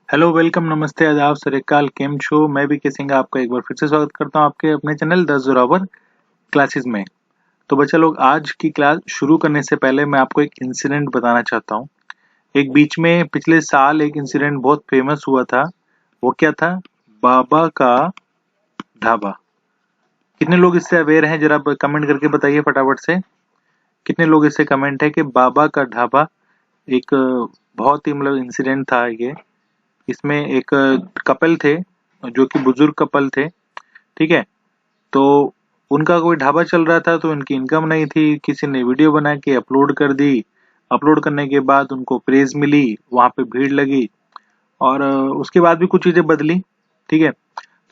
Hello, welcome, नमस्ते, आदाब, सत श्री अकाल, केम छो। मैं बीके सिंह आपका एक बार फिर से स्वागत करता हूं आपके अपने चैनल 10 जोरावर क्लासेस में। तो बच्चा लोग, आज की क्लास शुरू करने से पहले मैं आपको एक इंसिडेंट बताना चाहता हूं। एक बीच में पिछले साल एक इंसिडेंट बहुत फेमस हुआ था। वो क्या था? बाबा का ढाबा। कितने लोग इससे अवेयर हैं? जरा कमेंट करके बताइए फटाफट से। कितने लोग इससे कमेंट है कि बाबा का ढाबा एक बहुत ही मतलब इंसिडेंट था ये। इसमें एक कपल थे जो कि बुजुर्ग कपल थे। ठीक है। तो उनका कोई ढाबा चल रहा था, तो उनकी इनकम नहीं थी। किसी ने वीडियो बना के अपलोड कर दी। अपलोड करने के बाद उनको प्रेज मिली, वहां पे भीड़ लगी और उसके बाद भी कुछ चीजें बदली। ठीक है।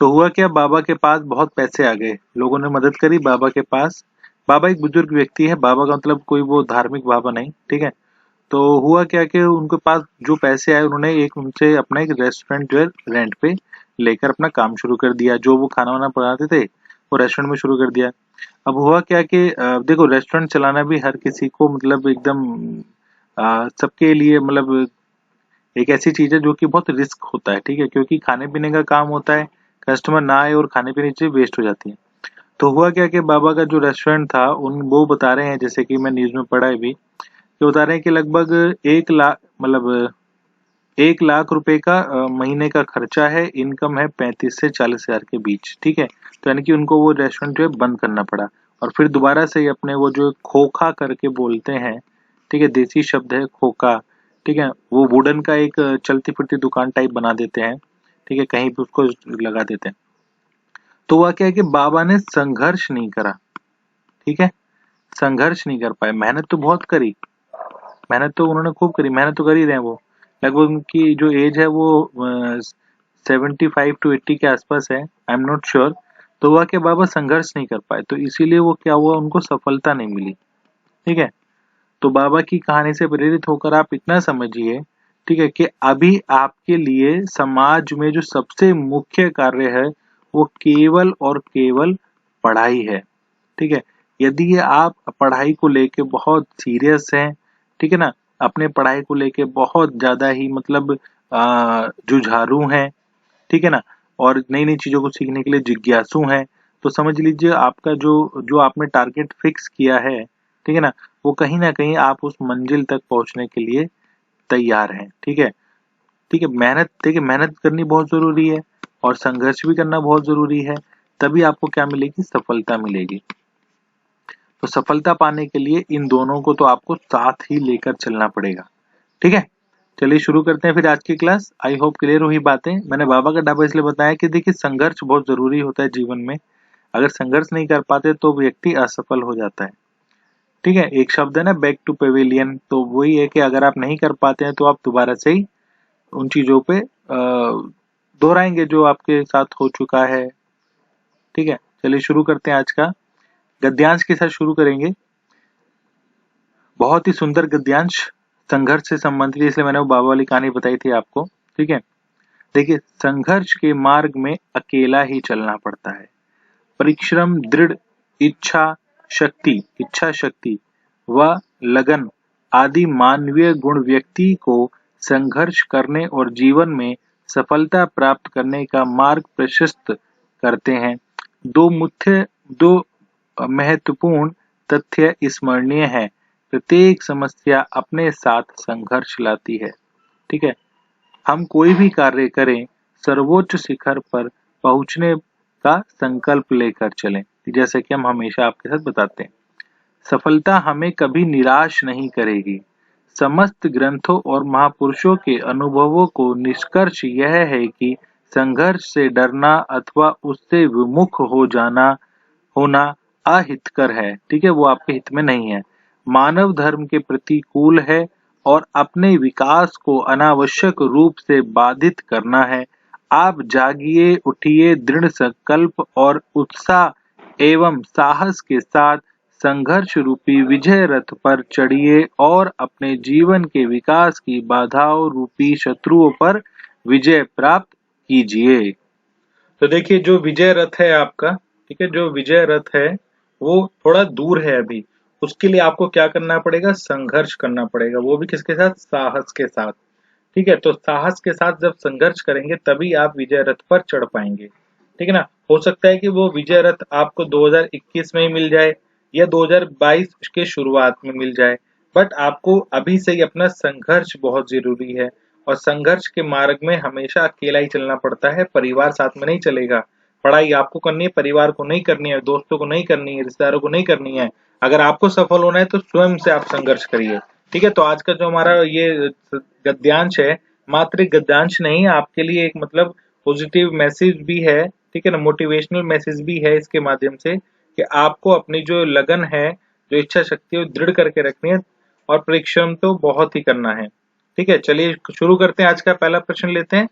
तो हुआ क्या, बाबा के पास बहुत पैसे आ गए, लोगों ने मदद करी बाबा के पास। बाबा एक बुजुर्ग व्यक्ति है, बाबा का मतलब कोई वो धार्मिक बाबा नहीं। ठीक है। तो हुआ क्या कि उनके पास जो पैसे आए, उन्होंने एक उनसे अपना एक रेस्टोरेंट जो है रेंट पे लेकर अपना काम शुरू कर दिया। जो वो खाना वाना बनाते थे वो रेस्टोरेंट में शुरू कर दिया। अब हुआ क्या कि देखो, रेस्टोरेंट चलाना भी हर किसी को मतलब एकदम सबके लिए मतलब एक ऐसी चीज है जो कि बहुत रिस्क होता है। ठीक है, क्योंकि खाने पीने का काम होता है, कस्टमर ना आए और खाने पीने की चीजें वेस्ट हो जाती है। तो हुआ क्या कि बाबा का जो रेस्टोरेंट था, उन वो बता रहे हैं, जैसे कि मैं न्यूज में पढ़ा है भी, कि बता रहे हैं कि लगभग 1 लाख मतलब 1 लाख रुपए का महीने का खर्चा है। इनकम है 35 से 40 हजार के बीच। ठीक है। तो यानी कि उनको वो रेस्टोरेंट जो है बंद करना पड़ा और फिर दोबारा से ही अपने वो जो खोखा करके बोलते हैं, ठीक है, देसी शब्द है खोखा। ठीक है, वो वुडन का एक चलती फिरती दुकान टाइप बना देते हैं। ठीक है, कहीं भी उसको लगा देते हैं। तो हुआ क्या है कि बाबा ने संघर्ष नहीं करा। ठीक है, संघर्ष नहीं कर पाए। मेहनत तो बहुत करी, मेहनत तो उन्होंने खूब करी, मेहनत तो कर ही रहे हैं वो। लगभग उनकी जो एज है वो 75 to 80 के आसपास है, आई एम नॉट श्योर। तो हुआ कि बाबा संघर्ष नहीं कर पाए, तो इसीलिए वो क्या हुआ, उनको सफलता नहीं मिली। ठीक है। तो बाबा की कहानी से प्रेरित होकर आप इतना समझिए, ठीक है, कि अभी आपके लिए समाज में जो सबसे मुख्य कार्य है वो केवल और केवल पढ़ाई है। ठीक है। यदि आप पढ़ाई को लेके बहुत सीरियस हैं, ठीक है ना, अपने पढ़ाई को लेके बहुत ज्यादा ही मतलब जुझारू हैं, ठीक है ना, और नई नई चीजों को सीखने के लिए जिज्ञासु हैं, तो समझ लीजिए आपका जो जो आपने टारगेट फिक्स किया है, ठीक है ना कहीं आप उस मंजिल तक पहुंचने के लिए तैयार हैं। ठीक है। ठीक है, मेहनत देखिए, मेहनत करनी बहुत जरूरी है और संघर्ष भी करना बहुत जरूरी है। तभी आपको क्या मिलेगी, सफलता मिलेगी। तो सफलता पाने के लिए इन दोनों को तो आपको साथ ही लेकर चलना पड़ेगा। ठीक है। चलिए शुरू करते हैं फिर आज की क्लास। आई होप क्लियर हुई बातें। मैंने बाबा का ढाबा इसलिए बताया कि देखिए, संघर्ष बहुत जरूरी होता है जीवन में। अगर संघर्ष नहीं कर पाते तो व्यक्ति असफल हो जाता है। ठीक है। एक शब्द है ना, बैक टू पेविलियन, तो वही है कि अगर आप नहीं कर पाते हैं तो आप दोबारा से ही उन चीजों पे दोहराएंगे जो आपके साथ हो चुका है। ठीक है। चलिए शुरू करते हैं आज का गद्यांश के साथ शुरू करेंगे। बहुत ही सुंदर गद्यांश, संघर्ष से संबंधित, इसलिए मैंने वो बाबा वाली कहानी बताई थी आपको। ठीक है। देखिए, संघर्ष के मार्ग में अकेला ही चलना पड़ता है। परिश्रम, दृढ़ इच्छा शक्ति व लगन आदि मानवीय गुण व्यक्ति को संघर्ष करने और जीवन में सफलता प्राप्त करने का मार्ग प्रशस्त करते हैं। दो महत्वपूर्ण तथ्य स्मरणीय है। प्रत्येक समस्या अपने साथ संघर्ष लाती है। ठीक है। हम कोई भी कार्य करें, सर्वोच्च शिखर पर पहुंचने का संकल्प लेकर चलें, जैसे कि हम हमेशा आपके साथ बताते हैं। सफलता हमें कभी निराश नहीं करेगी। समस्त ग्रंथों और महापुरुषों के अनुभवों को निष्कर्ष यह है कि संघर्ष से डरना अथवा उससे विमुख हो जाना होना अहितकर है। ठीक है, वो आपके हित में नहीं है, मानव धर्म के प्रतिकूल है और अपने विकास को अनावश्यक रूप से बाधित करना है। आप जागिए, उठिए, दृढ़ संकल्प और उत्साह एवं साहस के साथ संघर्ष रूपी विजय रथ पर चढ़िए और अपने जीवन के विकास की बाधाओं रूपी शत्रुओं पर विजय प्राप्त कीजिए। तो देखिए, जो विजय रथ है आपका, ठीक है, जो विजय रथ है वो थोड़ा दूर है अभी। उसके लिए आपको क्या करना पड़ेगा, संघर्ष करना पड़ेगा, वो भी किसके साथ, साहस के साथ। ठीक है, तो साहस के साथ जब संघर्ष करेंगे तभी आप विजय रथ पर चढ़ पाएंगे। ठीक है ना। हो सकता है कि वो विजय रथ आपको 2021 में ही मिल जाए या 2022 के शुरुआत में मिल जाए, बट आपको अभी से ही अपना संघर्ष बहुत जरूरी है। और संघर्ष के मार्ग में हमेशा अकेला ही चलना पड़ता है, परिवार साथ में नहीं चलेगा। पढ़ाई आपको करनी है, परिवार को नहीं करनी है, दोस्तों को नहीं करनी है, रिश्तेदारों को नहीं करनी है। अगर आपको सफल होना है तो स्वयं से आप संघर्ष करिए। ठीक है, तो आज का जो हमारा ये गद्यांश है, मात्र एक गद्यांश नहीं है, आपके लिए एक मतलब पॉजिटिव मैसेज भी है। ठीक है ना, मोटिवेशनल मैसेज भी है इसके माध्यम से कि आपको अपनी जो लगन है, जो इच्छा शक्ति है, वो दृढ़ करके रखनी है और परिश्रम तो बहुत ही करना है। ठीक है, चलिए शुरू करते हैं। आज का पहला प्रश्न लेते हैं।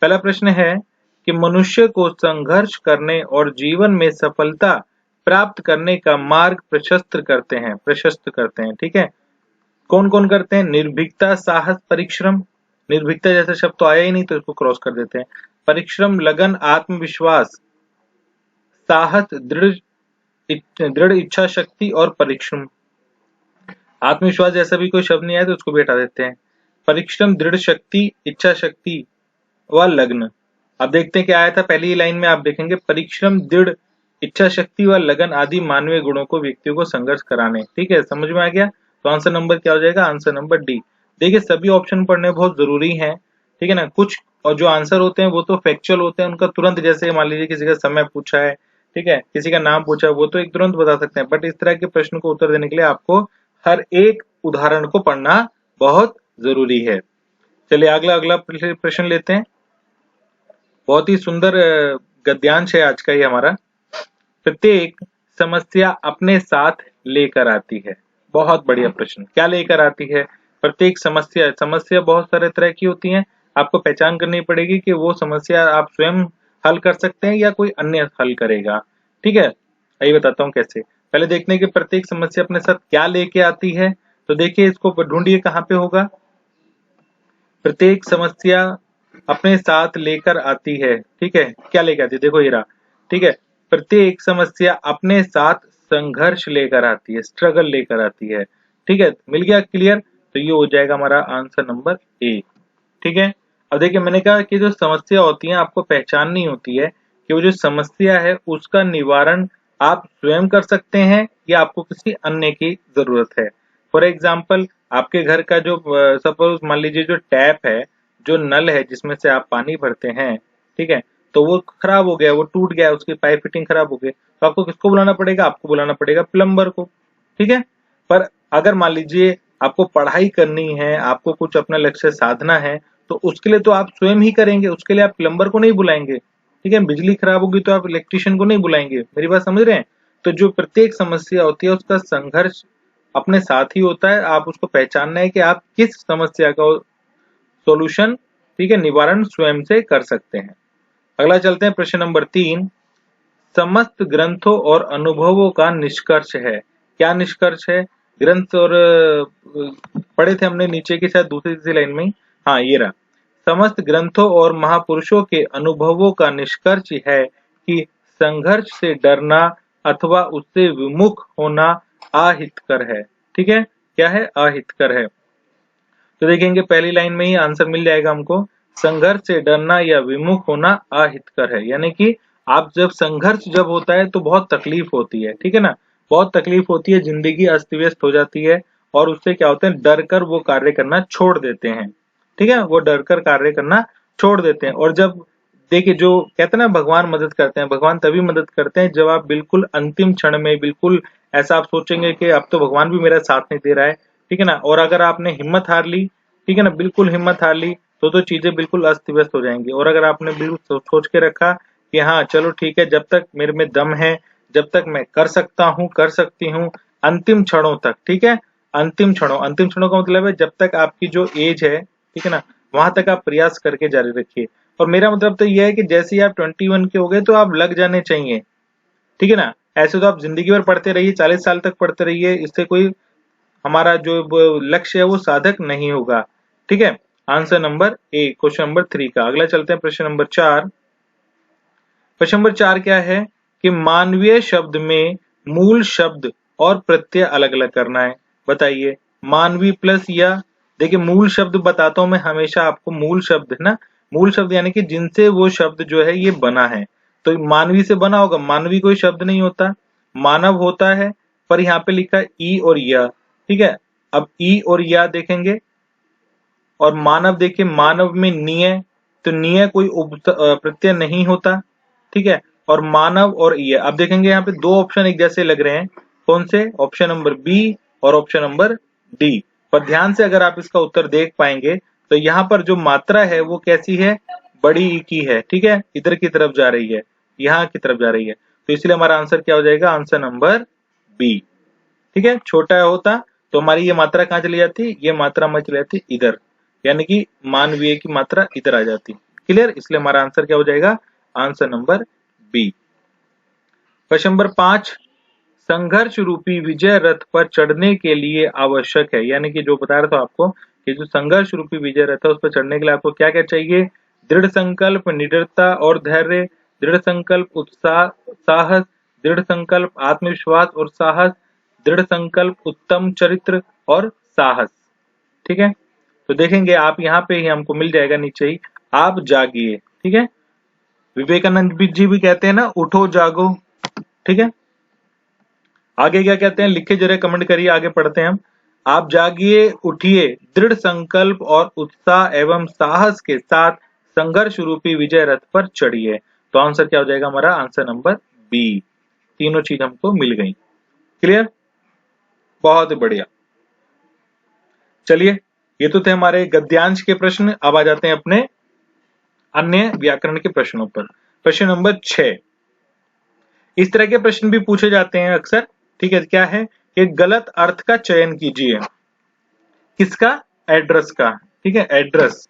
पहला प्रश्न है कि मनुष्य को संघर्ष करने और जीवन में सफलता प्राप्त करने का मार्ग प्रशस्त करते हैं। ठीक है, कौन कौन करते हैं? निर्भीकता, साहस, परिश्रम। निर्भीकता जैसा शब्द तो आया ही नहीं तो इसको क्रॉस कर देते हैं। परिश्रम, लगन, आत्मविश्वास, साहस, दृढ़ इच्छा शक्ति और परिश्रम। आत्मविश्वास जैसा भी कोई शब्द नहीं आया तो उसको भी हटा देते हैं। परिश्रम, दृढ़ शक्ति, इच्छा शक्ति व लग्न। अब देखते हैं क्या आया था पहली लाइन में। आप देखेंगे परिश्रम, दृढ़ इच्छा शक्ति व लगन आदि मानवीय गुणों को व्यक्तियों को संघर्ष कराने। ठीक है, समझ में आ गया? तो आंसर नंबर क्या हो जाएगा? Answer number D. देखिए सभी ऑप्शन पढ़ने बहुत जरूरी हैं। ठीक है ना, कुछ और जो आंसर होते हैं वो तो फैक्चुअल होते हैं, उनका तुरंत, जैसे मान लीजिए किसी का समय पूछा है, ठीक है, किसी का नाम पूछा है, वो तो एक तुरंत बता सकते हैं, बट इस तरह के प्रश्न को उत्तर देने के लिए आपको हर एक उदाहरण को पढ़ना बहुत जरूरी है। चलिए अगला अगला प्रश्न लेते हैं। बहुत ही सुंदर गद्यांश है आज का ये हमारा। प्रत्येक समस्या अपने साथ लेकर आती है। बहुत बढ़िया प्रश्न। क्या लेकर आती है? प्रत्येक समस्या बहुत सारे तरह की होती हैं। आपको पहचान करनी पड़ेगी कि वो समस्या आप स्वयं हल कर सकते हैं या कोई अन्य हल करेगा। ठीक है, यही बताता हूँ कैसे। पहले देखने की प्रत्येक समस्या अपने साथ क्या लेके आती है। तो देखिए इसको ढूंढिए कहाँ पे होगा। प्रत्येक समस्या अपने साथ लेकर आती है। ठीक है, क्या लेकर आती है? देखो ये रहा। ठीक है, प्रत्येक समस्या अपने साथ संघर्ष लेकर आती है, स्ट्रगल लेकर आती है। ठीक है, मिल गया क्लियर? तो ये हो जाएगा हमारा आंसर नंबर ए। ठीक है, अब देखिए मैंने कहा कि जो समस्या होती है आपको पहचाननी होती है कि वो जो समस्या है उसका निवारण आप स्वयं कर सकते हैं या आपको किसी अन्य की जरूरत है। फॉर एग्जाम्पल आपके घर का जो सपोज मान लीजिए जो टैप है, जो नल है जिसमें से आप पानी भरते हैं, ठीक है, तो वो खराब हो गया, वो टूट गया, उसकी पाइप फिटिंग खराब हो गई, तो आपको किसको बुलाना पड़ेगा? आपको बुलाना पड़ेगा प्लम्बर को। ठीक है, पर अगर मान लीजिए आपको पढ़ाई करनी है, आपको कुछ अपना लक्ष्य साधना है, तो उसके लिए तो आप स्वयं ही करेंगे, उसके लिए आप प्लम्बर को नहीं बुलाएंगे। ठीक है, बिजली खराब होगी तो आप इलेक्ट्रिशियन को नहीं बुलाएंगे। मेरी बात समझ रहे हैं? तो जो प्रत्येक समस्या होती है उसका संघर्ष अपने साथ ही होता है। आप उसको पहचानना है कि आप किस समस्या का सॉल्यूशन, ठीक है, निवारण स्वयं से कर सकते हैं। अगला चलते हैं प्रश्न नंबर 3। समस्त ग्रंथों और अनुभवों का निष्कर्ष है। क्या निष्कर्ष है? ग्रंथ और पढ़े थे हमने नीचे की शायद दूसरी तीसरी लाइन में। हाँ ये रहा। समस्त ग्रंथों और महापुरुषों के अनुभवों का निष्कर्ष है कि संघर्ष से डरना अथवा उससे विमुख होना अहितकर है। ठीक है, क्या है? अहितकर है। तो देखेंगे पहली लाइन में ही आंसर मिल जाएगा हमको। संघर्ष से डरना या विमुख होना अहितकर है, यानी कि आप जब संघर्ष जब होता है तो बहुत तकलीफ होती है। ठीक है ना, बहुत तकलीफ होती है, जिंदगी अस्त व्यस्त हो जाती है और उससे क्या होता है, डर कर वो कार्य करना छोड़ देते हैं। ठीक है, वो डर कर कार्य करना छोड़ देते हैं। और जब देखिए जो कहते हैं ना भगवान मदद करते हैं, भगवान तभी मदद करते हैं जब आप बिल्कुल अंतिम क्षण में बिल्कुल ऐसा आप सोचेंगे कि अब तो भगवान भी मेरा साथ नहीं दे रहा है। ठीक है ना, और अगर आपने हिम्मत हार ली, ठीक है ना, बिल्कुल हिम्मत हार ली तो चीजें बिल्कुल अस्त व्यस्त हो जाएंगी। और अगर आपने बिल्कुल सोच के रखा कि हाँ चलो ठीक है, जब तक मेरे में दम है, जब तक मैं कर सकता हूँ, कर सकती हूँ, अंतिम क्षणों तक, ठीक है, अंतिम क्षणों का मतलब है जब तक आपकी जो एज है, ठीक है ना, वहां तक आप प्रयास करके जारी रखिए। और मेरा मतलब तो यह है कि जैसे ही आप 21 के हो गए तो आप लग जाने चाहिए। ठीक है ना, ऐसे तो आप जिंदगी भर पढ़ते रहिए, 40 साल तक पढ़ते रहिए, इससे कोई हमारा जो लक्ष्य है वो साधक नहीं होगा। ठीक है, answer number A, question number 3 का। अगला चलते हैं प्रश्न नंबर 4। प्रश्न नंबर 4 क्या है कि मानवीय शब्द में मूल शब्द और प्रत्यय अलग अलग करना है। बताइए, मानवी प्लस या देखिए मूल शब्द बताता हूं मैं हमेशा आपको, मूल शब्द है ना, मूल शब्द यानी कि जिनसे वो शब्द जो है ये बना है। तो मानवी से बना होगा, मानवी कोई शब्द नहीं होता, मानव होता है, पर यहाँ पे लिखा है ई और या, ठीक है। अब ई और या देखेंगे, और मानव देखिए, मानव में निय, तो निय कोई प्रत्यय नहीं होता, ठीक है। और मानव और ये, अब देखेंगे यहाँ पे दो ऑप्शन एक जैसे लग रहे हैं, कौन से, ऑप्शन नंबर बी और ऑप्शन नंबर डी। पर ध्यान से अगर आप इसका उत्तर देख पाएंगे तो यहाँ पर जो मात्रा है वो कैसी है, बड़ी ई की है, ठीक है, इधर की तरफ जा रही है, यहाँ की तरफ जा रही है, तो इसलिए हमारा आंसर क्या हो जाएगा, आंसर नंबर बी, ठीक है। छोटा होता तो हमारी ये मात्रा कहाँ चली जाती, ये मात्रा हमारी चली जाती इधर, यानी कि मानवीय की मात्रा इधर आ जाती। क्लियर, इसलिए हमारा आंसर क्या हो जाएगा, answer number B. Question number 5, संघर्ष रूपी विजय रथ पर चढ़ने के लिए आवश्यक है, यानी कि जो बता रहा था आपको कि जो संघर्ष रूपी विजय रथ है उस पर चढ़ने के लिए आपको क्या क्या चाहिए, दृढ़ संकल्प, निडरता और धैर्य, दृढ़ संकल्प, उत्साह, साहस, दृढ़ संकल्प, आत्मविश्वास और साहस, दृढ़ संकल्प, उत्तम चरित्र और साहस, ठीक है। तो देखेंगे आप यहाँ पे ही हमको मिल जाएगा नीचे ही, आप जागिए, ठीक है। विवेकानंद जी भी कहते हैं ना, उठो जागो, ठीक है। आगे क्या कहते हैं, लिखे जरा, कमेंट करिए, आगे पढ़ते हैं हम। आप जागिए, उठिए, दृढ़ संकल्प और उत्साह एवं साहस के साथ संघर्ष रूपी विजय रथ पर चढ़िए। तो आंसर क्या हो जाएगा हमारा, आंसर नंबर बी। तीनों चीज हमको मिल गई। क्लियर, बहुत बढ़िया। चलिए, ये तो थे हमारे गद्यांश के प्रश्न। अब आ जाते हैं अपने अन्य व्याकरण के प्रश्नों पर। प्रश्न नंबर 6, इस तरह के प्रश्न भी पूछे जाते हैं अक्सर, ठीक है। क्या है कि गलत अर्थ का चयन कीजिए, किसका, एड्रेस का, ठीक है। एड्रेस,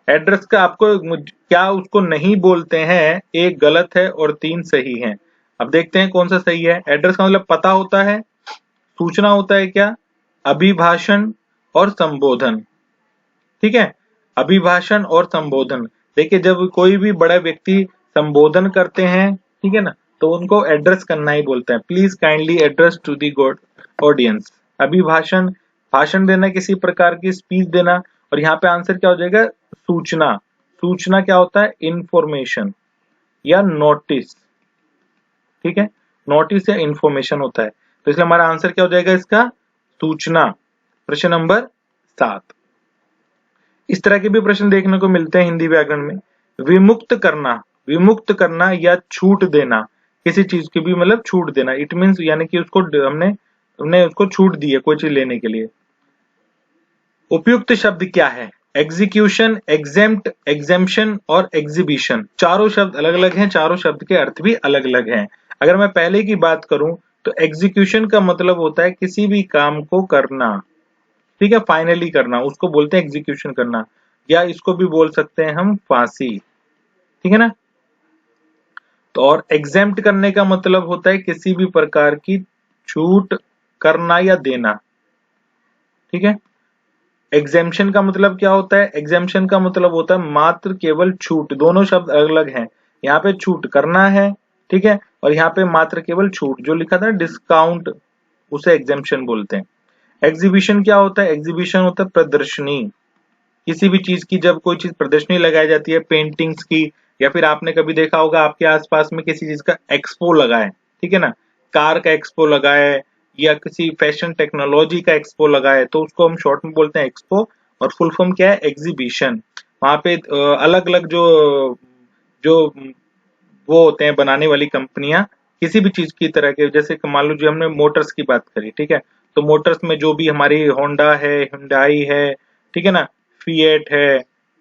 एड्रेस का आपको क्या उसको नहीं बोलते हैं, एक गलत है और 3 सही है। अब देखते हैं कौन सा सही है। एड्रेस का मतलब पता होता है, सूचना होता है क्या, अभिभाषण और संबोधन, ठीक है। अभिभाषण और संबोधन, देखिए जब कोई भी बड़ा व्यक्ति संबोधन करते हैं, ठीक है ना, तो उनको एड्रेस करना ही बोलते हैं, please kindly address to the god audience. अभिभाषण, भाषण देना, किसी प्रकार की स्पीच देना। और यहाँ पे आंसर क्या हो जाएगा, सूचना। सूचना क्या होता है, इंफॉर्मेशन या नोटिस, ठीक है। नोटिस या इंफॉर्मेशन होता है, तो इसलिए हमारा आंसर क्या हो जाएगा इसका, सूचना। प्रश्न नंबर 7, इस तरह के भी प्रश्न देखने को मिलते हैं हिंदी व्याकरण में। विमुक्त करना, विमुक्त करना या छूट देना, किसी चीज की भी मतलब छूट देना, इट मीन्स यानी कि उसको हमने उसको छूट दी है कोई चीज लेने के लिए। उपयुक्त शब्द क्या है, एग्जीक्यूशन, एग्जेम्प्ट, एग्जेम्पशन और एग्जीबिशन। चारों शब्द अलग अलग हैं, चारों शब्द के अर्थ भी अलग अलग हैं। अगर मैं पहले की बात करूं तो एग्जीक्यूशन का मतलब होता है किसी भी काम को करना, ठीक है, फाइनली करना, उसको बोलते हैं एग्जीक्यूशन करना, या इसको भी बोल सकते हैं हम फांसी, ठीक है ना। तो और एग्जेम्प्ट करने का मतलब होता है किसी भी प्रकार की छूट करना या देना, ठीक है। एग्जेम्पशन का मतलब क्या होता है, एग्जेम्पशन का मतलब होता है मात्र केवल छूट, दोनों शब्द अलग अलग हैं। यहाँ पे छूट करना है, ठीक है, और यहाँ पे मात्र केवल छूट, जो लिखा था डिस्काउंट, उसे एग्जेम्पशन बोलते हैं। एग्जीबिशन क्या होता है, एग्जीबिशन होता है प्रदर्शनी, किसी भी चीज की जब कोई चीज प्रदर्शनी लगाई जाती है, पेंटिंग्स की, या फिर आपने कभी देखा होगा आपके आसपास में किसी चीज का एक्सपो लगा है, ठीक है ना, कार का एक्सपो लगा है या किसी फैशन टेक्नोलॉजी का एक्सपो लगा है, तो उसको हम शॉर्ट में बोलते हैं एक्सपो, और फुल फॉर्म क्या है, एग्जीबिशन। वहां पे अलग अलग जो जो वो होते हैं बनाने वाली कंपनियां, किसी भी चीज की तरह के, जैसे मान लो जो हमने मोटर्स की बात करी, ठीक है, तो मोटर्स में जो भी हमारी होंडा है, हुंडई है, ठीक है ना, फिएट है,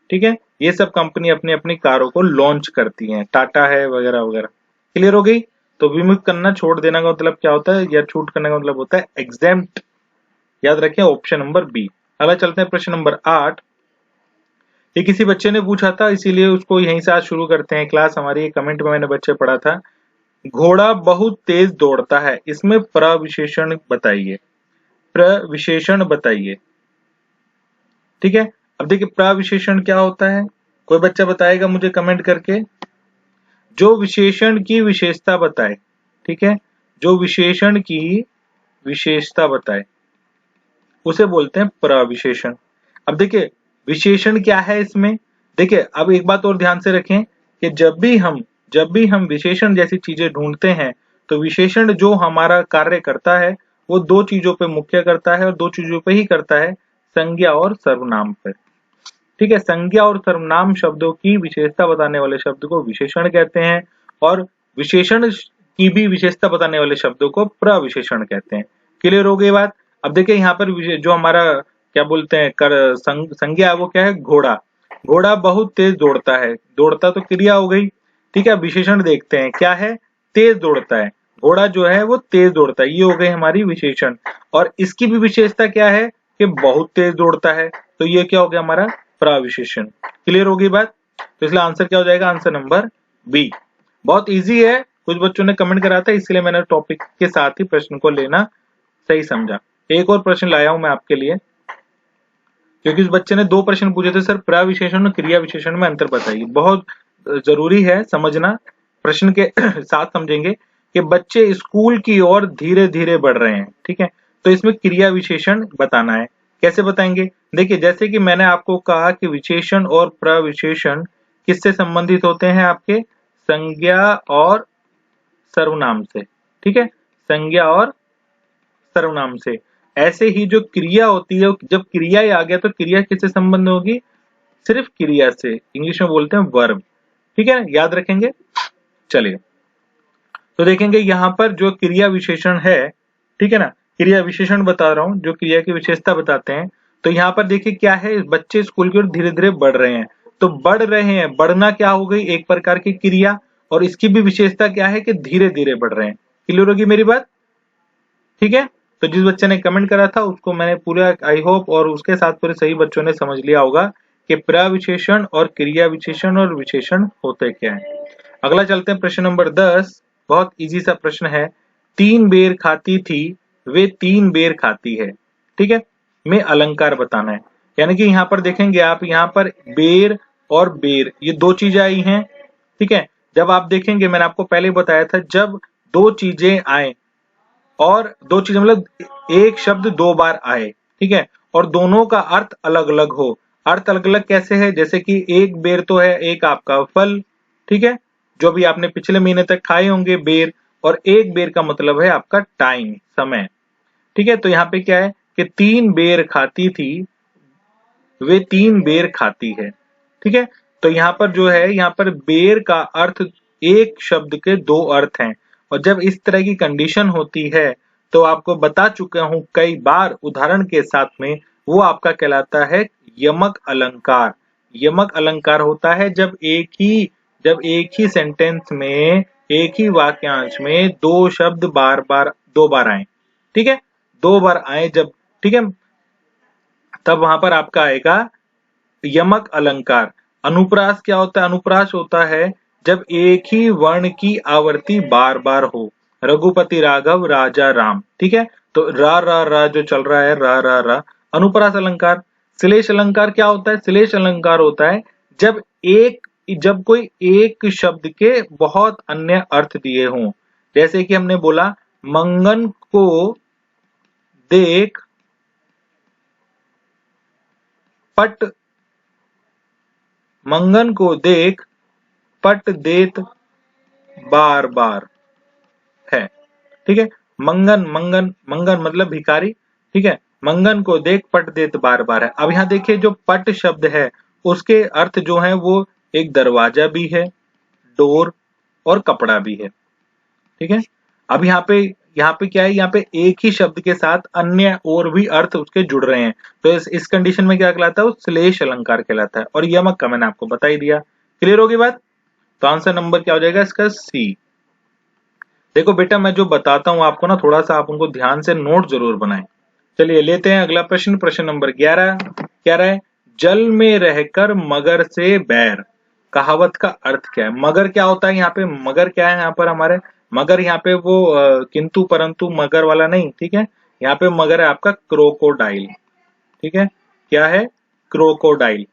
ठीक है, ये सब कंपनी अपनी अपनी कारों को लॉन्च करती हैं, टाटा है वगैरह वगैरह। क्लियर हो गई। तो विमुक्त करना, छोड़ देना का मतलब क्या होता है, या छूट करने का मतलब होता है एग्जेम्प्ट, याद रखें ऑप्शन नंबर बी। अगला चलते हैं प्रश्न नंबर 8, ये किसी बच्चे ने पूछा था इसीलिए उसको यहीं से आज शुरू करते हैं क्लास हमारी। कमेंट में मैंने बच्चे पढ़ा था, घोड़ा बहुत तेज दौड़ता है, इसमें प्रविशेषण बताइए, प्रविशेषण बताइए, ठीक है। अब देखिए प्रविशेषण क्या होता है, कोई बच्चा बताएगा मुझे कमेंट करके, जो विशेषण की विशेषता बताए, ठीक है, जो विशेषण की विशेषता बताए, उसे बोलते हैं प्रविशेषण। अब देखिए विशेषण क्या है इसमें, देखिए अब एक बात और ध्यान से रखें कि जब भी हम विशेषण जैसी चीजें ढूंढते हैं तो विशेषण जो हमारा कार्य करता है वो दो चीजों पे मुख्य करता है और दो चीजों पे ही करता है, संज्ञा और सर्वनाम पर। ठीक है, संज्ञा और सर्वनाम शब्दों की विशेषता बताने वाले शब्द को विशेषण कहते हैं और विशेषण की भी विशेषता बताने वाले शब्दों को प्रविशेषण कहते हैं। क्लियर हो गई बात। अब देखिए यहाँ पर जो हमारा क्या बोलते हैं संज्ञा है वो क्या है, घोड़ा। घोड़ा बहुत तेज दौड़ता है, दौड़ता तो क्रिया हो गई। ठीक है, विशेषण देखते हैं क्या है, तेज दौड़ता है। घोड़ा जो है वो तेज दौड़ता है, ये हो गई हमारी विशेषण। और इसकी भी विशेषता क्या है कि बहुत तेज दौड़ता है, तो ये क्या हो गया हमारा प्रविशेषण। क्लियर होगी बात। तो इसलिए आंसर क्या हो जाएगा, आंसर नंबर बी। बहुत इजी है, कुछ बच्चों ने कमेंट करा था इसलिए मैंने टॉपिक के साथ ही प्रश्न को लेना सही समझा। एक और प्रश्न लाया हूं मैं आपके लिए, क्योंकि उस बच्चे ने दो प्रश्न पूछे थे, सर प्रविशेषण और क्रिया विशेषण में अंतर बताइए। बहुत जरूरी है समझना, प्रश्न के साथ समझेंगे कि बच्चे स्कूल की ओर धीरे धीरे बढ़ रहे हैं। ठीक है, तो इसमें क्रिया विशेषण बताना है। कैसे बताएंगे, देखिए जैसे कि मैंने आपको कहा कि विशेषण और प्रविशेषण किससे संबंधित होते हैं, आपके संज्ञा और सर्वनाम से। ठीक है, संज्ञा और सर्वनाम से। ऐसे ही जो क्रिया होती है, जब क्रिया ही आ गया तो क्रिया किससे संबंध होगी, सिर्फ क्रिया से, इंग्लिश में बोलते हैं वर्ब। ठीक है, याद रखेंगे। चलिए तो देखेंगे यहाँ पर जो क्रिया विशेषण है, ठीक है ना, क्रिया विशेषण बता रहा हूं जो क्रिया की विशेषता बताते हैं। तो यहाँ पर देखिए क्या है, बच्चे स्कूल की ओर धीरे धीरे बढ़ रहे हैं। तो बढ़ रहे हैं, बढ़ना क्या हो गई, एक प्रकार की क्रिया, और इसकी भी विशेषता क्या है कि धीरे धीरे बढ़ रहे हैं। क्लियर होगी मेरी बात। ठीक है, तो जिस बच्चे ने कमेंट करा था उसको मैंने पूरा आई होप और उसके साथ पूरे सही बच्चों ने समझ लिया होगा कि प्रविशेषण और क्रिया विशेषण और विशेषण होते क्या है। अगला चलते हैं प्रश्न नंबर 10। बहुत इजी सा प्रश्न है, 3 बेर खाती थी वे 3 बेर खाती है। ठीक है, में अलंकार बताना है। यानी कि यहाँ पर देखेंगे आप, यहाँ पर बेर और बेर ये दो चीजें आई हैं। ठीक है, जब आप देखेंगे मैंने आपको पहले बताया था, जब दो चीजें आए और दो चीजें मतलब एक शब्द दो बार आए, ठीक है, और दोनों का अर्थ अलग अलग हो। अर्थ अलग अलग कैसे है, जैसे कि एक बेर तो है एक आपका फल, ठीक है, जो भी आपने पिछले महीने तक खाए होंगे बेर, और एक बेर का मतलब है आपका टाइम, समय। ठीक है, तो यहाँ पे क्या है कि 3 बेर खाती थी वे 3 बेर खाती है। ठीक है, तो यहाँ पर जो है, यहाँ पर बेर का अर्थ, एक शब्द के दो अर्थ हैं, और जब इस तरह की कंडीशन होती है तो आपको बता चुका हूं कई बार उदाहरण के साथ में, वो आपका कहलाता है यमक अलंकार। यमक अलंकार होता है जब एक ही सेंटेंस में, एक ही वाक्यांश में दो शब्द दो बार आए। ठीक है, दो बार आए जब, ठीक है, तब वहां पर आपका आएगा यमक अलंकार। अनुप्रास क्या होता है, अनुप्रास होता है जब एक ही वर्ण की आवृत्ति बार बार हो। रघुपति राघव राजा राम, ठीक है, तो रा जो चल रहा है, रा अनुप्रास अलंकार। श्लेष अलंकार क्या होता है, श्लेष अलंकार होता है जब कोई एक शब्द के बहुत अन्य अर्थ दिए हों। जैसे कि हमने बोला मंगन को देख पट, मंगन को देख पट देत बार बार है। ठीक है, मंगन मतलब भिखारी। ठीक है, मंगन को देख पट देत बार बार है। अब यहाँ देखिए जो पट शब्द है उसके अर्थ जो है वो एक दरवाजा भी है, डोर, और कपड़ा भी है। ठीक है, अब यहाँ पे क्या है, यहाँ पे एक ही शब्द के साथ अन्य और भी अर्थ उसके जुड़ रहे हैं, तो इस कंडीशन में क्या कहलाता है, वो श्लेष अलंकार कहलाता है। और यमक का मैंने आपको बता ही दिया। क्लियर होगी बात। तो आंसर नंबर क्या हो जाएगा इसका, सी। देखो बेटा मैं जो बताता हूं आपको ना, थोड़ा सा आप उनको ध्यान से नोट जरूर बनाएं। चलिए लेते हैं अगला प्रश्न, प्रश्न नंबर 11। क्या रहा है, जल में रहकर मगर से बैर, कहावत का अर्थ क्या है। मगर क्या होता है, यहाँ पे मगर क्या है, यहाँ पर हमारे मगर, यहाँ पे वो किंतु परंतु मगर वाला नहीं। ठीक है, यहाँ पे मगर है आपका क्रोकोडाइल। ठीक है, क्या है, क्रोकोडाइल,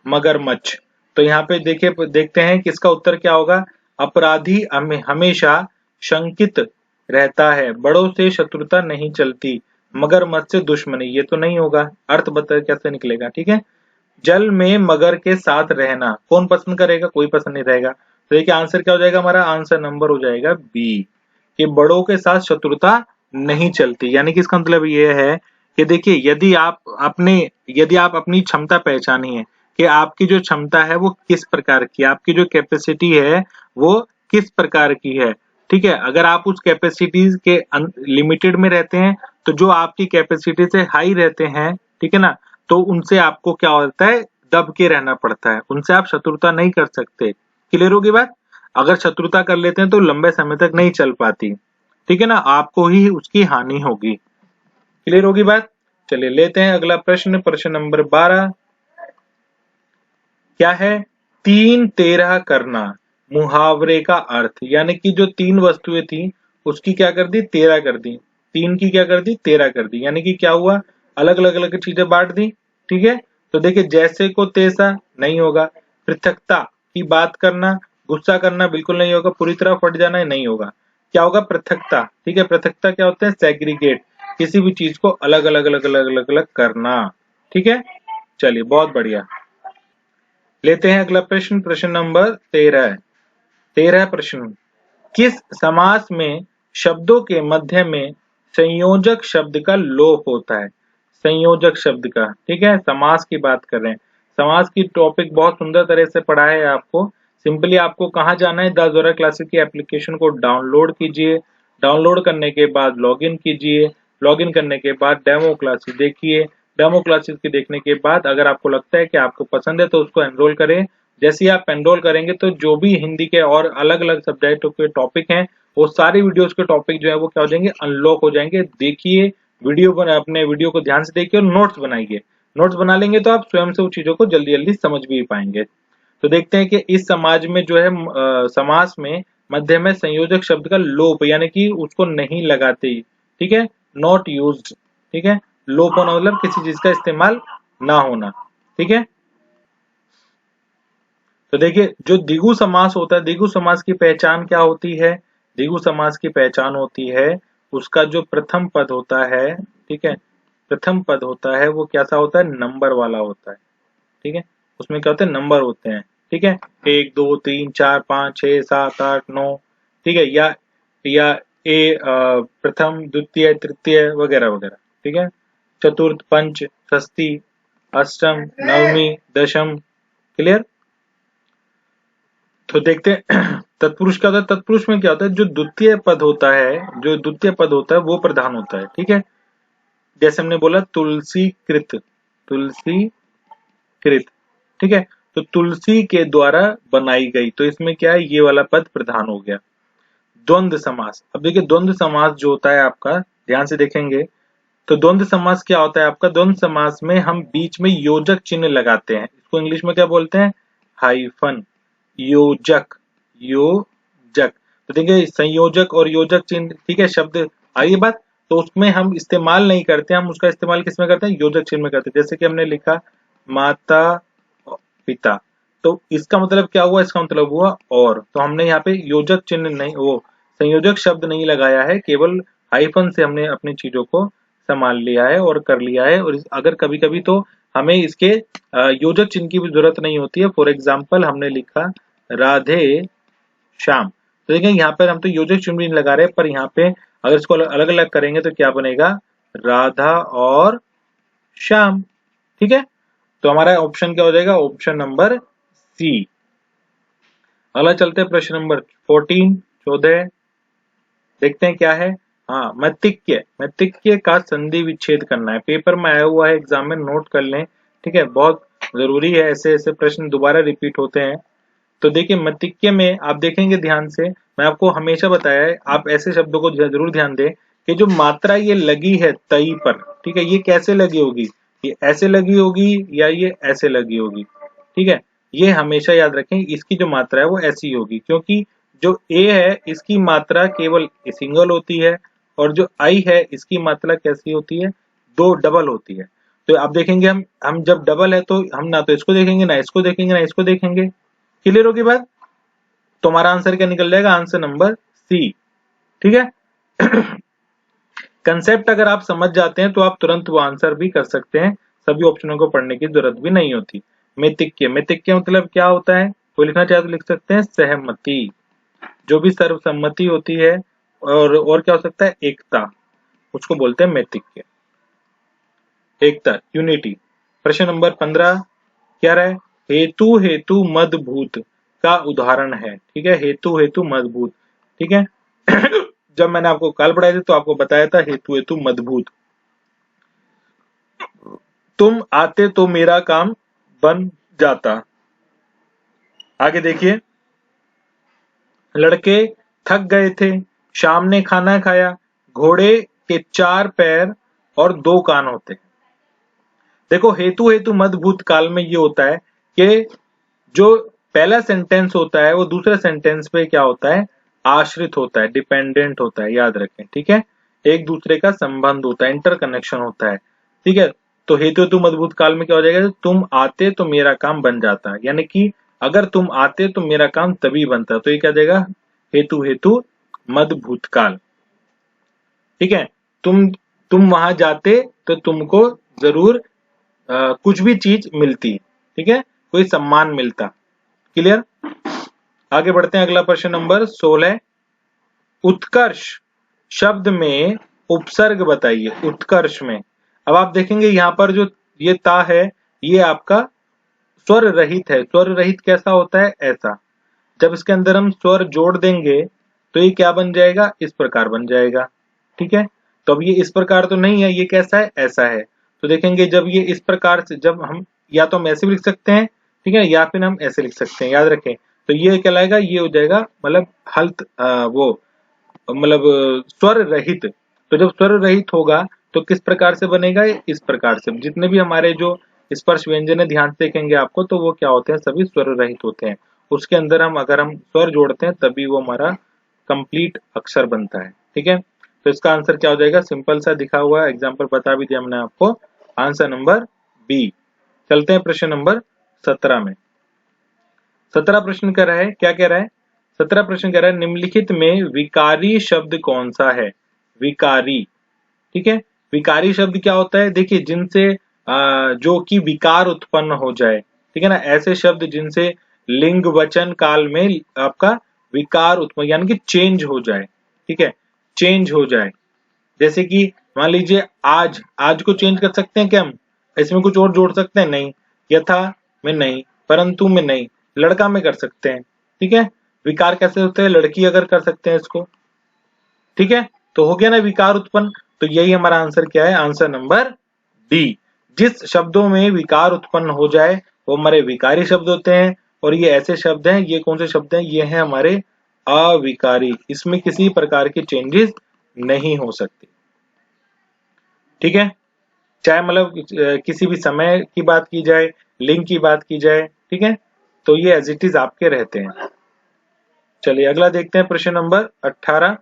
मगरमच्छ। तो यहाँ पे देखते हैं कि इसका उत्तर क्या होगा। अपराधी हमेशा शंकित रहता है, बड़ों से शत्रुता नहीं चलती, मगरमच्छ से दुश्मनी, ये तो नहीं होगा, अर्थ बता कैसे निकलेगा, ठीक है। जल में मगर के साथ रहना कौन पसंद करेगा, कोई पसंद नहीं रहेगा। तो देखिए आंसर क्या हो जाएगा, हमारा आंसर नंबर हो जाएगा बी, कि बड़ों के साथ शत्रुता नहीं चलती। यानी कि इसका मतलब ये है कि देखिए यदि आप अपनी क्षमता पहचानी है कि आपकी जो क्षमता है वो किस प्रकार की, आपकी जो कैपेसिटी है वो किस प्रकार की है, ठीक है। अगर आप उस कैपेसिटी के लिमिटेड में रहते हैं तो जो आपकी कैपेसिटी से हाई रहते हैं, ठीक है ना, तो उनसे आपको क्या होता है, दब के रहना पड़ता है, उनसे आप शत्रुता नहीं कर सकते। क्लियर होगी बात। अगर शत्रुता कर लेते हैं तो लंबे समय तक नहीं चल पाती, ठीक है ना, आपको ही उसकी हानि होगी। क्लियर होगी बात। चलिए लेते हैं अगला प्रश्न, प्रश्न नंबर 12 क्या है, 3-13 करना मुहावरे का अर्थ। यानी कि जो 3 वस्तुएं थी उसकी क्या कर दी, 13 कर दी, 3 की क्या कर दी, 13 कर दी। यानी कि क्या हुआ, अलग अलग अलग चीजें बांट दी, ठीक है। तो देखिए जैसे को तैसा नहीं होगा, पृथकता की बात करना, गुस्सा करना बिल्कुल नहीं होगा, पूरी तरह फट जाना नहीं होगा, क्या होगा, पृथकता, ठीक है। पृथकता क्या होता है, सेग्रीगेट, किसी भी चीज को अलग अलग अलग अलग अलग अलग करना, ठीक है। चलिए बहुत बढ़िया, लेते हैं अगला प्रश्न, प्रश्न नंबर 13 प्रश्न, किस समास में शब्दों के मध्य में संयोजक शब्द का लोप होता है, संयोजक शब्द का, ठीक है। समास की बात कर रहे हैं, समास की टॉपिक बहुत सुंदर तरह से पढ़ा है आपको। सिंपली आपको कहाँ जाना है, द ज़ोरा क्लासेस की एप्लीकेशन को डाउनलोड कीजिए, डाउनलोड करने के बाद लॉगिन कीजिए, लॉगिन करने के बाद डेमो क्लासेस देखिए, डेमो क्लासेस के देखने के बाद अगर आपको लगता है कि आपको पसंद है तो उसको एनरोल करें। जैसे ही आप एनरोल करेंगे तो जो भी हिंदी के और अलग अलग सब्जेक्टों के टॉपिक हैं वो सारी वीडियोस के टॉपिक जो है वो क्या हो जाएंगे, अनलॉक हो जाएंगे। देखिए वीडियो बना, अपने वीडियो को ध्यान से देखिए और नोट्स बनाइए, नोट्स बना लेंगे तो आप स्वयं से उन चीजों को जल्दी जल्दी समझ भी पाएंगे। तो देखते हैं कि इस समाज में जो है समास में मध्य में संयोजक शब्द का लोप, यानी कि उसको नहीं लगाते, ठीक है, नॉट यूज्ड, ठीक है। लोप होना मतलब किसी चीज का इस्तेमाल ना होना, ठीक है। तो देखिए जो द्विगु समास होता है, द्विगु समास की पहचान क्या होती है, द्विगु समास की पहचान होती है उसका जो प्रथम पद होता है, ठीक है, प्रथम पद होता है वो कैसा होता है, नंबर वाला होता है, ठीक है। उसमें क्या होते हैं, नंबर होते हैं, ठीक है, 1 2 3 4 5 6 7 8 9, ठीक है, या प्रथम द्वितीय तृतीय वगैरह वगैरह, ठीक है, चतुर्थ पंच षष्ठी अष्टम नवमी दशम। क्लियर। तो देखते हैं तत्पुरुष क्या होता है, तत्पुरुष में क्या होता है, जो द्वितीय पद होता है, जो द्वितीय पद होता है वो प्रधान होता है, ठीक है। जैसे हमने बोला तुलसी कृत, तुलसी कृत, ठीक है, तो तुलसी के द्वारा बनाई गई, तो इसमें क्या है, ये वाला पद प्रधान हो गया। द्वंद्व समास, अब देखिए द्वंद्व समास जो होता है आपका, ध्यान से देखेंगे तो द्वंद्व समास क्या होता है आपका, द्वंद्व समास में हम बीच में योजक चिन्ह लगाते हैं, इसको इंग्लिश में क्या बोलते हैं, हाइफन, योजक, योजक। तो देखिए संयोजक और योजक चिन्ह, ठीक है, शब्द आई बात, तो उसमें हम इस्तेमाल नहीं करते, हम उसका इस्तेमाल किसमें करते हैं, योजक चिन्ह में करते हैं। जैसे कि हमने लिखा माता पिता, तो इसका मतलब क्या हुआ, इसका मतलब हुआ और, तो हमने यहाँ पे योजक चिन्ह नहीं, वो संयोजक शब्द नहीं लगाया है, केवल हाइफन से हमने अपनी चीजों को संभाल लिया है और कर लिया है। और अगर कभी कभी तो हमें इसके योजक चिन्ह की भी जरूरत नहीं होती है। फॉर एग्जाम्पल हमने लिखा राधे श्याम, तो देखें यहाँ पर हम तो योजक चिन्ह भी नहीं लगा रहे, पर यहाँ पे अगर इसको अलग अलग करेंगे तो क्या बनेगा, राधा और श्याम, ठीक है। तो हमारा ऑप्शन क्या हो जाएगा, ऑप्शन नंबर सी। अगला चलते हैं प्रश्न नंबर 14 देखते हैं क्या है। हाँ, मृतिक्य का संधि विच्छेद करना है, पेपर में आया हुआ है, एग्जाम में नोट कर लें, ठीक है, बहुत जरूरी है, ऐसे ऐसे प्रश्न दोबारा रिपीट होते हैं। तो देखिए मृतिक्य में आप देखेंगे ध्यान से, मैं आपको हमेशा बताया है आप ऐसे शब्दों को जरूर ध्यान दें कि जो मात्रा ये लगी है तई पर, ठीक है, ये कैसे लगी होगी, ये ऐसे लगी होगी या ये ऐसे लगी होगी, ठीक है, ये हमेशा याद रखें, इसकी जो मात्रा है वो ऐसी होगी, क्योंकि जो ए है इसकी मात्रा केवल सिंगल होती है और जो आई है इसकी मात्रा कैसी होती है, दो डबल होती है। तो आप देखेंगे हम जब डबल है तो हम ना तो इसको देखेंगे ना इसको देखेंगे ना इसको देखेंगे। क्लियर होगी बात। तो हमारा आंसर क्या निकल जाएगा, आंसर नंबर सी, ठीक है। कंसेप्ट अगर आप समझ जाते हैं तो आप तुरंत वो आंसर भी कर सकते हैं, सभी ऑप्शनों को पढ़ने की जरूरत भी नहीं होती। मेतिक्य, मेतिक्य मतलब क्या होता है, तो लिखना चाहे तो लिख सकते हैं सहमति, जो भी सर्वसम्मति होती है, और क्या हो सकता है, एकता, उसको बोलते हैं मेतिक्य, एकता, यूनिटी। प्रश्न नंबर 15 क्या रहा है, हेतु हेतु मदभूत का उदाहरण है। ठीक है, हेतु हेतु मदभूत। ठीक है जब मैंने आपको कल पढ़ाए थे तो आपको बताया था हेतु हेतु मदभूत। तुम आते तो मेरा काम बन जाता। आगे देखिए, लड़के थक गए थे, शाम ने खाना खाया, घोड़े के 4 पैर और 2 कान होते हैं। देखो, हेतु हेतु मदभूत काल में ये होता है कि जो पहला सेंटेंस होता है वो दूसरे सेंटेंस पे क्या होता है, आश्रित होता है, डिपेंडेंट होता है, याद रखें। ठीक है, एक दूसरे का संबंध होता है, इंटरकनेक्शन होता है। ठीक है, तो हेतु हेतु मदभूत काल में क्या हो जाएगा, तुम आते तो मेरा काम बन जाता, यानी कि अगर तुम आते तो मेरा काम तभी बनता, तो ये क्या जाएगा, हेतु हेतु मदभूत काल। ठीक है, तुम वहां जाते तो तुमको जरूर कुछ भी चीज मिलती। ठीक है, कोई सम्मान मिलता। क्लियर। आगे बढ़ते हैं, अगला प्रश्न नंबर 16, उत्कर्ष शब्द में उपसर्ग बताइए। उत्कर्ष में अब आप देखेंगे यहाँ पर जो ये ता है ये आपका स्वर रहित है। स्वर रहित कैसा होता है, ऐसा। जब इसके अंदर हम स्वर जोड़ देंगे तो ये क्या बन जाएगा, इस प्रकार बन जाएगा। ठीक है, तो अब ये इस प्रकार तो नहीं है, ये कैसा है, ऐसा है। तो देखेंगे जब ये इस प्रकार से, जब हम या तो हम ऐसे भी लिख सकते हैं, ठीक है, या फिर हम ऐसे लिख सकते हैं, याद रखें। तो ये कहलाएगा, ये हो जाएगा मतलब हल्त वो मतलब स्वर रहित। तो जब स्वर रहित होगा तो किस प्रकार से बनेगा, इस प्रकार से। जितने भी हमारे जो स्पर्श व्यंजन है, ध्यान से देखेंगे आपको, तो वो क्या होते हैं, सभी स्वर रहित होते हैं। उसके अंदर हम अगर हम स्वर जोड़ते हैं तभी वो हमारा कंप्लीट अक्षर बनता है। ठीक है, तो इसका आंसर क्या हो जाएगा, सिंपल सा दिखा हुआ है, एग्जाम्पल बता भी दिया हमने आपको, आंसर नंबर बी। चलते हैं प्रश्न नंबर 17 में। 17 प्रश्न कह रहा है, क्या कह रहा है, 17 प्रश्न कह रहा है, निम्नलिखित में विकारी शब्द कौन सा है, विकारी। ठीक है, विकारी शब्द क्या होता है, देखिए जिनसे जो कि विकार उत्पन्न हो जाए। ठीक है ना, ऐसे शब्द जिनसे लिंग वचन काल में आपका विकार उत्पन्न, यानी कि चेंज हो जाए। ठीक है, चेंज हो जाए। जैसे कि मान लीजिए आज, आज को चेंज कर सकते हैं क्या हम, इसमें कुछ और जोड़ सकते हैं, नहीं। यथा में नहीं, परंतु में नहीं, लड़का में कर सकते हैं। ठीक है, विकार कैसे होते हैं, लड़की अगर कर सकते हैं इसको। ठीक है, तो हो गया ना विकार उत्पन्न। तो यही हमारा आंसर क्या है, आंसर नंबर डी। जिस शब्दों में विकार उत्पन्न हो जाए वो हमारे विकारी शब्द होते हैं, और ये ऐसे शब्द हैं, ये कौन से शब्द हैं, ये हैं हमारे अविकारी। इसमें किसी प्रकार की चेंजेस नहीं हो सकती। ठीक है, चाहे मतलब किसी भी समय की बात की जाए, लिंग की बात की जाए। ठीक है, तो ये एज इट इज आपके रहते हैं। चलिए अगला देखते हैं, प्रश्न नंबर 18।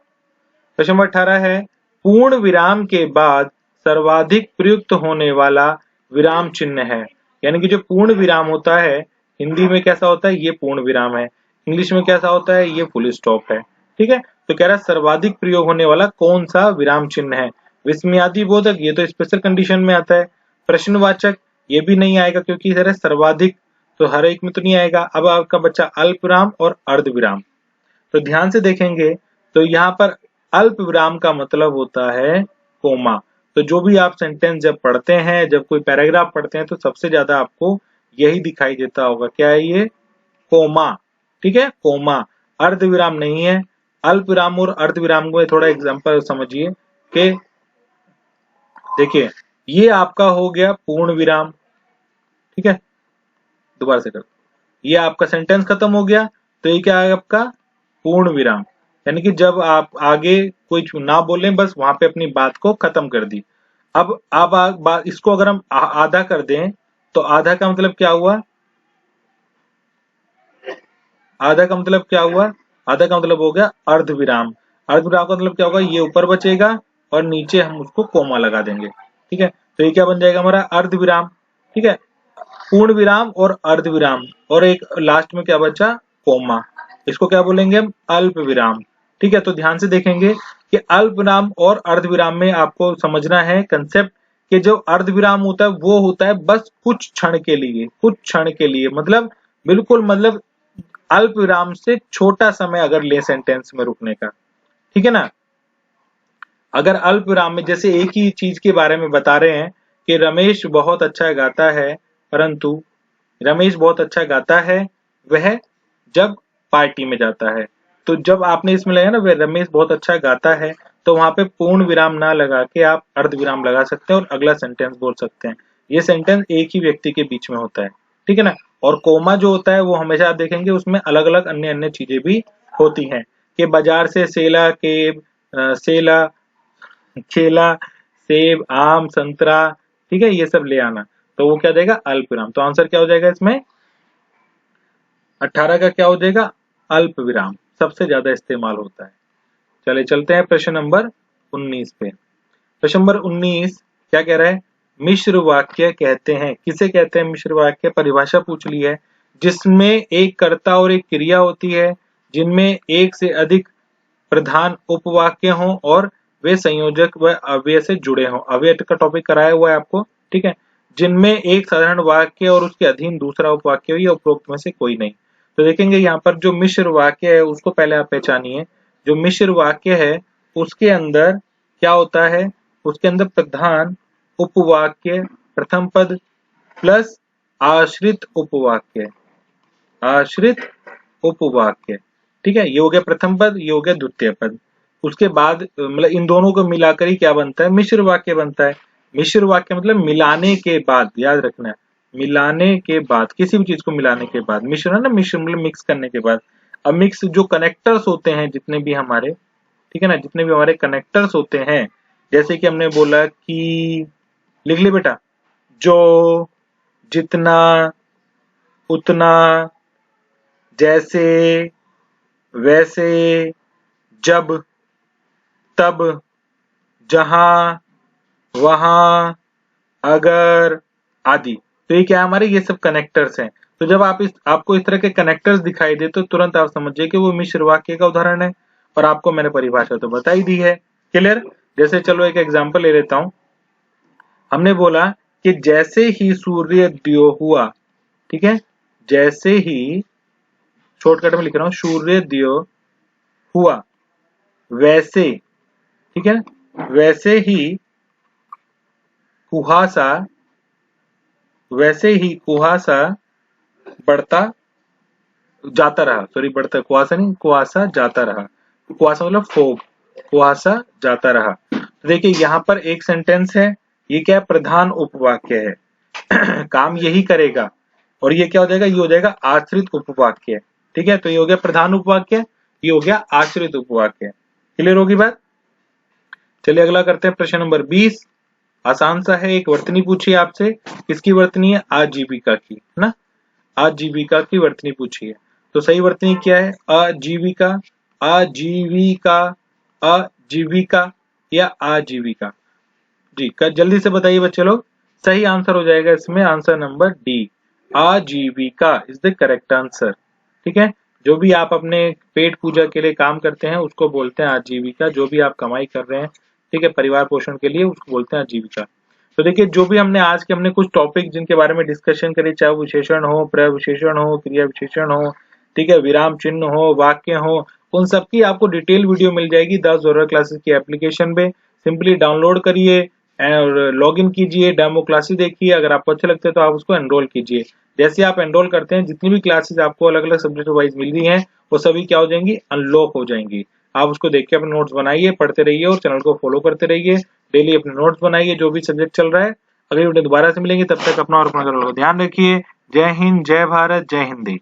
प्रश्न नंबर 18 है, पूर्ण विराम के बाद सर्वाधिक प्रयुक्त होने वाला विराम चिन्ह है। यानी कि जो पूर्ण विराम होता है, हिंदी में कैसा होता है, ये पूर्ण विराम है। इंग्लिश में कैसा होता है, ये फुल स्टॉप है। ठीक है, तो कह रहा है सर्वाधिक प्रयोग होने वाला कौन सा विराम चिन्ह है। विस्मयादि बोधक, ये तो स्पेशल कंडीशन में आता है। प्रश्नवाचक, ये भी नहीं आएगा क्योंकि इधर है सर्वाधिक, तो हर एक में तो नहीं आएगा। अब आपका बच्चा अल्प विराम और अर्ध विराम। तो ध्यान से देखेंगे तो यहाँ पर अल्प विराम का मतलब होता है कोमा। तो जो भी आप सेंटेंस जब पढ़ते हैं, जब कोई पैराग्राफ पढ़ते हैं, तो सबसे ज्यादा आपको यही दिखाई देता होगा, क्या है ये, कोमा। ठीक है, कोमा। अर्ध विराम नहीं है। अल्प विराम और अर्ध विराम को थोड़ा एग्जांपल समझिए कि देखिए ये आपका हो गया पूर्ण विराम। ठीक है, दोबारा से कर, ये आपका सेंटेंस खत्म हो गया, तो ये क्या है आपका पूर्ण विराम। यानी कि जब आप आगे कोई ना बोले, बस वहां पे अपनी बात को खत्म कर दी। अब इसको अगर हम आधा कर दें तो आधा का मतलब क्या हुआ, आधा का मतलब क्या हुआ, आधा का मतलब हो गया अर्ध विराम। अर्ध विराम का मतलब क्या होगा, ये ऊपर बचेगा और नीचे हम उसको कोमा लगा देंगे। ठीक है, तो ये क्या बन जाएगा हमारा अर्ध विराम। ठीक है, पूर्ण विराम और अर्ध विराम, और एक लास्ट में क्या बचा, कोमा। इसको क्या बोलेंगे हम, अल्प विराम। ठीक है, तो ध्यान से देखेंगे कि अल्प विराम और अर्ध विराम में आपको समझना है कंसेप्ट कि जो अर्ध विराम होता है वो होता है बस कुछ क्षण के लिए, कुछ क्षण के लिए, मतलब बिल्कुल मतलब अल्प विराम से छोटा समय अगर ले सेंटेंस में रुकने का, ठीक है ना। अगर अल्प विराम में जैसे एक ही चीज के बारे में बता रहे हैं कि रमेश बहुत अच्छा गाता है, परंतु रमेश बहुत अच्छा गाता है वह जब पार्टी में जाता है, तो जब आपने इसमें लगाया ना वह रमेश बहुत अच्छा गाता है, तो वहां पे पूर्ण विराम ना लगा के आप अर्ध विराम लगा सकते हैं और अगला सेंटेंस बोल सकते हैं। ये सेंटेंस एक ही व्यक्ति के बीच में होता है, ठीक है ना। और कोमा जो होता है वो हमेशा आप देखेंगे उसमें अलग अलग अन्य अन्य चीजें भी होती हैं कि बाजार से सेला के सेला केला सेब आम संतरा, ठीक है, ये सब ले आना, तो वो क्या देगा अल्प विराम। तो आंसर क्या हो जाएगा इसमें 18 का क्या हो जाएगा अल्प विराम, सबसे ज्यादा इस्तेमाल होता है। चले चलते हैं प्रश्न नंबर 19 पे। प्रश्न नंबर 19 क्या कह रहा है, मिश्र वाक्य कहते हैं, किसे कहते हैं मिश्र वाक्य, परिभाषा पूछ ली है, जिसमें एक कर्ता और एक क्रिया होती है, जिनमें एक से अधिक प्रधान उपवाक्य हो और वे संयोजक व अव्यय से जुड़े हों। अव्यय का टॉपिक कराया हुआ है आपको, ठीक है। जिनमें एक साधारण वाक्य और उसके अधीन दूसरा उपवाक्य हो या उपरोक्त में से कोई नहीं। तो देखेंगे यहाँ पर जो मिश्र वाक्य है उसको पहले आप पहचानिए। जो मिश्र वाक्य है उसके अंदर क्या होता है, उसके अंदर प्रधान उपवाक्य प्रथम पद प्लस आश्रित उपवाक्य, आश्रित उपवाक्य, ठीक है। ये हो गया प्रथम पद, ये हो गया द्वितीय पद। उसके बाद मतलब इन दोनों को मिलाकर ही क्या बनता है मिश्र वाक्य बनता है। मिश्र वाक्य मतलब मिलाने के बाद, याद रखना है मिलाने के बाद, किसी भी चीज को मिलाने के बाद। मिश्र है ना, मिश्र मतलब मिक्स करने के बाद। अब मिक्स जो कनेक्टर्स होते हैं जितने भी हमारे, ठीक है ना, जितने भी हमारे कनेक्टर्स होते हैं, जैसे कि हमने बोला कि लिख ले बेटा, जो, जितना, उतना, जैसे, वैसे, जब, तब, जहां, वहां, अगर आदि। तो ये क्या है हमारे, ये सब कनेक्टर्स हैं। तो जब आपको इस तरह के कनेक्टर्स दिखाई दे तो तुरंत आप समझिए कि वो मिश्र वाक्य का उदाहरण है। और आपको मैंने परिभाषा तो बता ही दी है, क्लियर। जैसे चलो एक एग्जांपल ले लेता हूं। हमने बोला कि जैसे ही सूर्योदय हुआ, ठीक है, जैसे ही, शॉर्टकट में लिख रहा हूं, सूर्योदय हुआ वैसे, ठीक है, वैसे ही कुहासा, वैसे ही कुहासा बढ़ता जाता रहा, सॉरी बढ़ता, कुहासा नहीं, कुहासा जाता रहा, कुहासा मतलब फोग, कुहासा जाता रहा। तो देखिए यहाँ पर एक सेंटेंस है, ये क्या है प्रधान उपवाक्य है काम यही करेगा। और ये क्या हो जाएगा, ये हो जाएगा आश्रित उपवाक्य, ठीक है। तो ये हो गया प्रधान उपवाक्य, ये हो गया आश्रित उपवाक्य। क्लियर होगी बात। चलिए अगला करते हैं प्रश्न नंबर 20। आसान सा है, एक वर्तनी पूछी है आपसे, किसकी वर्तनी है, आजीविका की, है ना, आजीविका की वर्तनी पूछी है। तो सही वर्तनी क्या है, आजीविका, आजीविका, आजीविका या आजीविका। जी जल्दी से बताइए बच्चे लोग, सही आंसर हो जाएगा इसमें आंसर नंबर डी, आजीविका इज द करेक्ट आंसर, ठीक है। जो भी आप अपने पेट पूजा के लिए काम करते हैं उसको बोलते हैं आजीविका, जो भी आप कमाई कर रहे हैं, ठीक है, परिवार पोषण के लिए, उसको बोलते हैं आजीविका। तो देखिए जो भी हमने कुछ टॉपिक जिनके बारे में डिस्कशन करी, चाहे विशेषण हो, प्रविशेषण हो, क्रिया विशेषण हो, ठीक है, विराम चिन्ह हो, वाक्य हो, उन सबकी आपको डिटेल वीडियो मिल जाएगी 10 जोरल क्लासेस की एप्लीकेशन पे। सिंपली डाउनलोड करिए और लॉग इन कीजिए, डेमो क्लासेस देखिए, अगर आपको अच्छे लगते हैं तो आप उसको एनरोल कीजिए। जैसे आप एनरोल करते हैं जितनी भी क्लासेस आपको अलग अलग सब्जेक्ट वाइज मिल रही हैं वो सभी क्या हो जाएंगी, अनलॉक हो जाएंगी। आप उसको देख के अपने नोट्स बनाइए, पढ़ते रहिए और चैनल को फॉलो करते रहिए, डेली अपने नोट्स बनाइए जो भी सब्जेक्ट चल रहा है। अगली वीडियो दोबारा से मिलेंगे, तब तक अपना और अपना ध्यान रखिए। जय हिंद, जय भारत, जय हिंदी।